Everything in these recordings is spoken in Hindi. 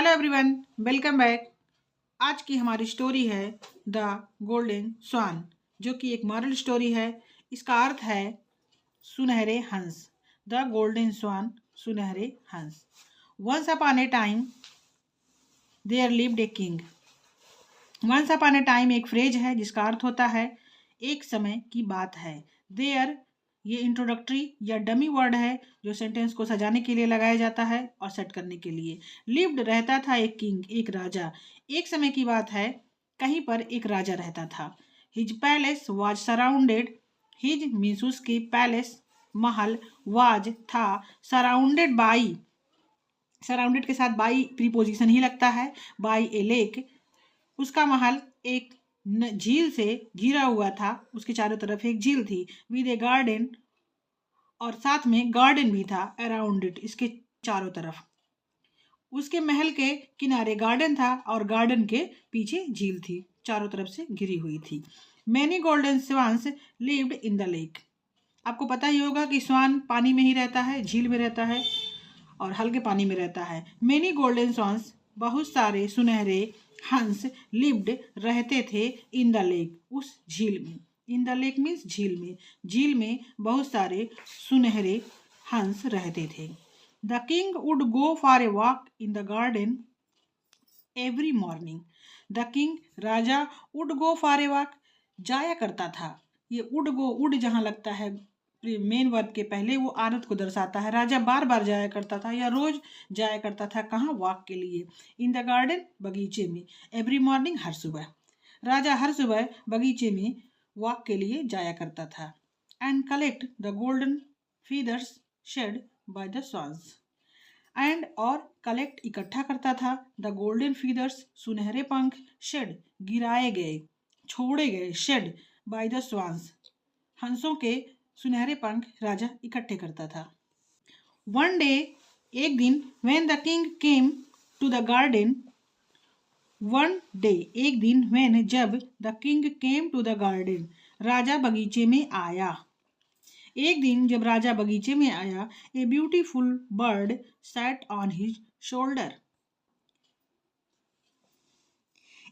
Hello everyone, welcome back. आज की हमारी स्टोरी है द गोल्डन स्वान, जो कि एक मॉरल स्टोरी है। इसका अर्थ है सुनहरे हंस। द गोल्डन स्वान, सुनहरे हंस। Once upon a time there lived a king. Once upon a time एक फ्रेज है जिसका अर्थ होता है एक समय की बात है। देयर ये इंट्रोडक्टरी या डमी वर्ड है जो सेंटेंस को सजाने के लिए लगाया जाता है और सेट करने के लिए। लिव्ड रहता था एक किंग, एक राजा। एक समय की बात है, कहीं पर एक राजा रहता था। His palace was surrounded. His means उसकी, पैलेस महल, वाज था, सराउंडेड बाई, सराउंडेड के साथ बाई प्रीपोजिशन ही लगता है, बाई ए लेक। उसका महल एक झील से घिरा हुआ था, उसके चारों तरफ एक झील थी। विद ए गार्डन, और साथ में गार्डन भी था अराउंड इट, इसके चारों तरफ। उसके महल के किनारे गार्डन था और गार्डन के पीछे झील थी, चारों तरफ से घिरी हुई थी। Many golden swans lived in the lake. आपको पता ही होगा कि स्वान पानी में ही रहता है, झील में रहता है और हल्के पानी में रहता है। मैनी गोल्डन स्वान्स, बहुत सारे सुनहरे हंस, लिव्ड रहते थे, इन द लेक, उस झील में। इन द लेक मीन्स झील में। झील में बहुत सारे सुनहरे हंस रहते थे। The king would go for a walk in the garden every morning. The king, Raja, would go for a walk, जाया करता था। ये वुड गो, वुड जहाँ लगता है मेन वर्ब के पहले, वो आदत को दर्शाता है। राजा बार बार जाया करता था या रोज जाया करता था, कहाँ? वॉक के लिए। इन द गार्डन, बगीचे में। एवरी मॉर्निंग, हर सुबह। राजा हर सुबह बगीचे में वॉक के लिए जाया करता था। And collect the golden feathers shed by the swans. And, और कलेक्ट, इकट्ठा करता था, द गोल्डन फीदर्स, सुनहरे पंख, शेड, गिराए गए, छोड़े गए, शेड बाय द स्वान्स, हंसों के सुनहरे पंख राजा इकट्ठे करता था। वन डे, एक दिन, when the king came to the garden. One day, एक दिन, व्हेन, जब, the king came to the garden, राजा बगीचे में आया। एक दिन जब राजा बगीचे में आया, a beautiful bird sat on his shoulder.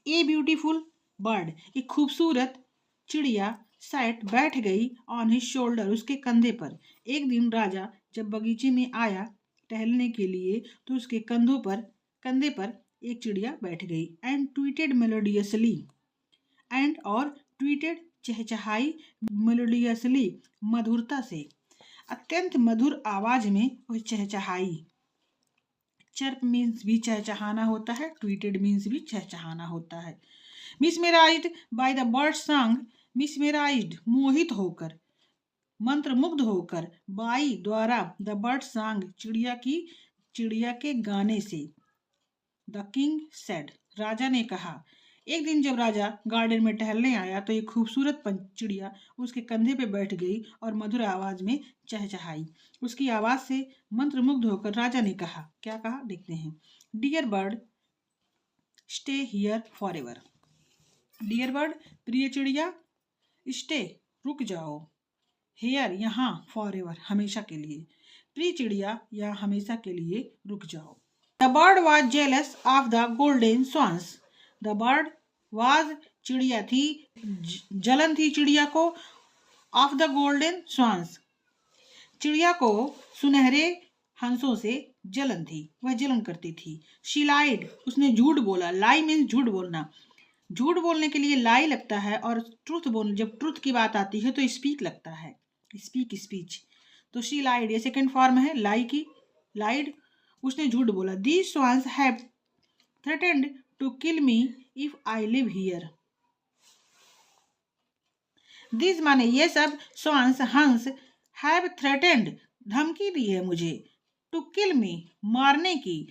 A beautiful bird, एक खूबसूरत चिड़िया, सैट, बैठ गई, ऑन हिज शोल्डर, उसके कंधे पर। एक दिन राजा जब बगीचे में आया टहलने के लिए, तो उसके कंधे पर एक चिड़िया बैठ गई। एंड ट्वीटेड मेलोडियसली, एंड, और, ट्वीटेड, चहचहाई, मेलोडियसली, मधुरता से, अत्यंत मधुर आवाज में वह चहचहाई। चर्प मीन्स भी चहचहाना होता है, ट्वीटेड मीन्स भी चहचहाना होता है। मिसमेराइज्ड बाय द बर्ड सॉन्ग, मिसमेराइज्ड, मोहित होकर, मंत्रमुग्ध होकर, बाई, द्वारा, द बर्ड सॉन्ग, चिड़िया के गाने से। द किंग सेड, राजा ने कहा। एक दिन जब राजा गार्डन में टहलने आया, तो एक खूबसूरत चिड़िया उसके कंधे पे बैठ गई और मधुर आवाज में चहचहाई। उसकी आवाज से मंत्रमुग्ध होकर राजा ने कहा, क्या कहा देखते हैं। Dear bird stay here forever. Dear bird, प्रिय चिड़िया, स्टे, रुक जाओ, हियर, यहाँ, फॉर एवर, हमेशा के लिए। प्रिय चिड़िया, या हमेशा के लिए रुक जाओ। The bird was jealous of the golden swans. The bird was, चिड़िया थी, जलन थी चिड़िया को, ऑफ द गोल्डन स्वान्स, चिड़िया को सुनहरे हंसों से जलन थी, वह जलन करती थी। शी लाइड, उसने झूठ बोला। लाई मीन्स झूठ बोलना। झूठ बोलने के लिए लाई लगता है, और ट्रुथ बोल, जब ट्रुथ की बात आती है तो स्पीक लगता है, स्पीक, स्पीच। तो शी लाइड, ये सेकेंड फॉर्म है लाई की, लाइड, उसने झूठ बोला। These swans have threatened to kill me if I live here. This माने ये सब, स्वान्स, हंस, हैव थ्रेटेंड, धमकी दी है मुझे, टू किल मी, मारने की,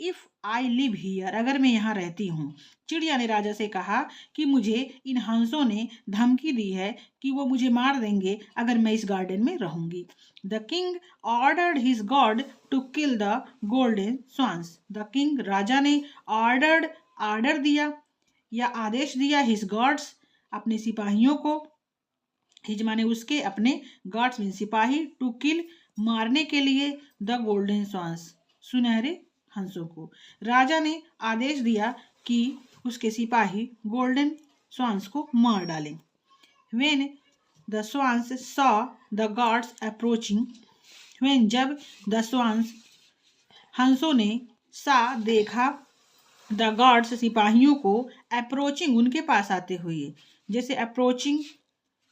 इफ आई लिव हियर, अगर मैं यहाँ रहती हूँ। चिड़िया ने राजा से कहा कि मुझे इन हंसों ने धमकी दी है कि वो मुझे मार देंगे अगर मैं इस गार्डन में रहूंगी। The king ordered his god to kill the golden swans. The king, राजा ने, ऑर्डर्ड, ऑर्डर दिया या आदेश दिया, हिज गॉड्स, अपने सिपाहियों को, हिज माने उसके, अपने, गॉड्स मीन सिपाही, टू किल, मारने के लिए, द गोल्डन स्वान्स, सुनहरे हंसों को। राजा ने आदेश दिया कि उसके सिपाही गोल्डन स्वान्स को मार डालें। When the swans saw the guards approaching, जब the swans हंसों ने देखा द गार्ड्स सिपाहियों को अप्रोचिंग उनके पास आते हुए। जैसे अप्रोचिंग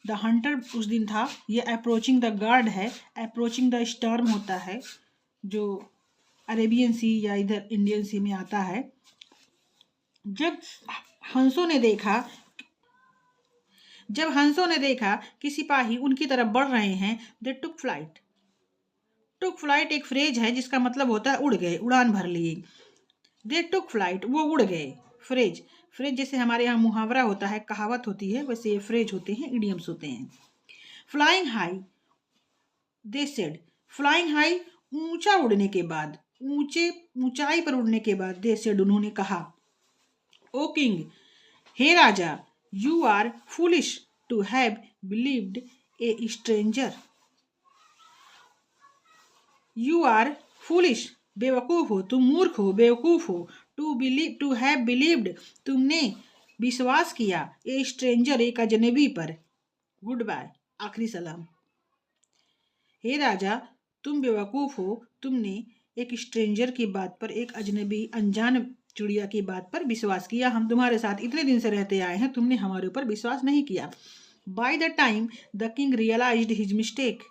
द हंटर उस दिन था, ये अप्रोचिंग द गार्ड है। अप्रोचिंग द स्टॉर्म होता है जो अरेबियन सी या इधर इंडियन सी में आता है। जब हंसों ने देखा कि सिपाही उनकी तरफ बढ़ रहे हैं, दे टुक फ्लाइट। टुक फ्लाइट एक फ्रेज है जिसका मतलब होता है उड़ गए, उड़ान भर लिए। दे टुक फ्लाइट, वो उड़ गए। फ्रेज जैसे हमारे यहाँ मुहावरा होता है, कहावत होती है, वैसे ये फ्रेज होते हैं, इडियम्स होते हैं। Flying high, they said. Flying high, ऊंचा उड़ने के बाद, ऊंचाई पर उड़ने के बाद, दे सेड, उन्होंने कहा, ओ किंग, हे राजा, you are foolish to have believed a stranger. You are foolish, बेवकूफ हो, तुम मूर्ख हो, बेवकूफ हो। टू हैव बिलीव्ड, तुमने विश्वास किया, ए स्ट्रेंजर, एक अजनबी पर। गुड बाय, आखिरी सलाम। हे राजा, तुम बेवकूफ हो, तुमने एक स्ट्रेंजर की बात पर, एक अजनबी अनजान चिड़िया की बात पर विश्वास किया। हम तुम्हारे साथ इतने दिन से रहते आए हैं, तुमने हमारे ऊपर विश्वास नहीं किया। By the time the king realised his mistake.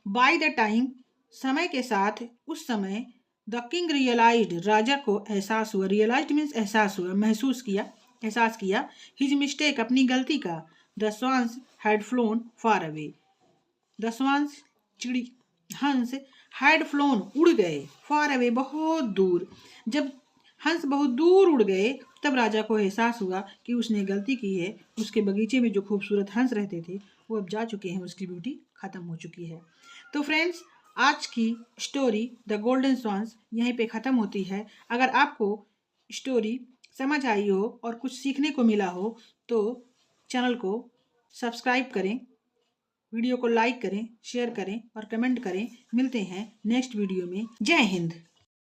By the time, समय के साथ, उस समय, द किंग रियलाइज्ड, राजा को एहसास हुआ। रियलाइज्ड मीन्स एहसास हुआ, एहसास किया। हिज मिस्टेक, अपनी गलती का। The swans had phloem far away. The swans, हंस, हैड फ्लोन, उड़ गए, फार अवे, बहुत दूर। जब हंस बहुत दूर उड़ गए, तब राजा को एहसास हुआ कि उसने गलती की है। उसके बगीचे में जो खूबसूरत हंस रहते थे वो अब जा चुके हैं, उसकी ब्यूटी खत्म हो चुकी है। तो फ्रेंड्स, आज की स्टोरी द गोल्डन स्वान्स यहीं पे ख़त्म होती है। अगर आपको स्टोरी समझ आई हो और कुछ सीखने को मिला हो तो चैनल को सब्सक्राइब करें, वीडियो को लाइक करें, शेयर करें और कमेंट करें। मिलते हैं नेक्स्ट वीडियो में। जय हिंद।